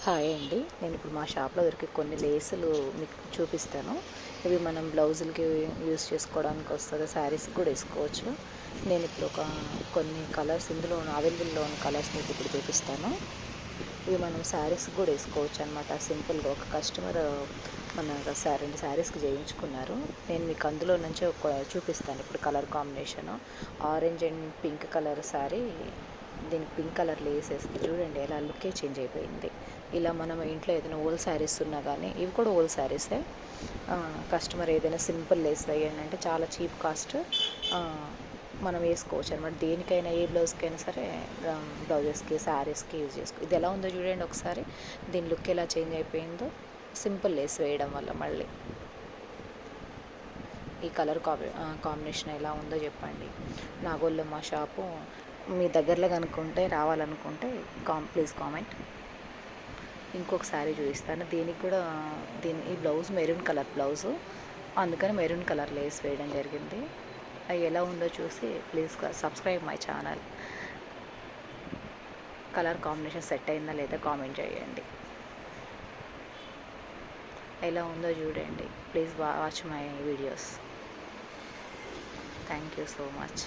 Hi అండి. నేను ఇప్పుడు మా షాప్లో దొరికే కొన్ని లేసులు మీకు చూపిస్తాను. ఇవి మనం బ్లౌజులకి యూస్ చేసుకోవడానికి వస్తుంది, శారీస్కి కూడా వేసుకోవచ్చు. నేను ఇప్పుడు కొన్ని కలర్స్ ఇందులో అవైలబుల్లో ఉన్న కలర్స్ మీకు ఇప్పుడు చూపిస్తాను. ఇవి మనం శారీస్కి కూడా వేసుకోవచ్చు అనమాట. సింపుల్గా ఒక కస్టమర్ మన 2 శారీస్కి చేయించుకున్నారు. నేను మీకు అందులో నుంచి చూపిస్తాను ఇప్పుడు colour combination. Orange and pink colour sari, దీనికి పింక్ కలర్ లేస్ వేస్తుంది. చూడండి ఎలా లుక్కే చేంజ్ అయిపోయింది. ఇలా మనం ఇంట్లో ఏదైనా ఓల్డ్ శారీస్ ఉన్నా కానీ, ఇవి కూడా ఓల్డ్ శారీసే, కస్టమర్ ఏదైనా సింపుల్ లేస్ వేయండి అంటే చాలా చీప్ కాస్ట్ మనం వేసుకోవచ్చు అనమాట. దేనికైనా ఏ బ్లౌజ్కైనా సరే, బ్లౌజెస్కి శారీస్కి యూజ్ చేసుకో. ఇది ఎలా ఉందో చూడండి ఒకసారి, దీని లుక్ ఎలా చేంజ్ అయిపోయిందో సింపుల్ లేస్ వేయడం వల్ల. మళ్ళీ ఈ కలర్ కాంబినేషన్ ఎలా ఉందో చెప్పండి. నాగోల్లో మా షాపు మీ దగ్గరలో కనుక్కుంటే, రావాలనుకుంటే ప్లీజ్ కామెంట్. ఇంకొక శారీ చూపిస్తాను. దీనికి కూడా ఈ బ్లౌజ్ మెరూన్ కలర్ బ్లౌజు, అందుకని మెరూన్ కలర్ లేస్ వేయడం జరిగింది. అది ఎలా ఉందో చూసి please subscribe my channel. Colour combination set అయిందా లేదా కామెంట్ చేయండి. ఎలా ఉందో చూడండి. Please watch my videos. Thank you so much.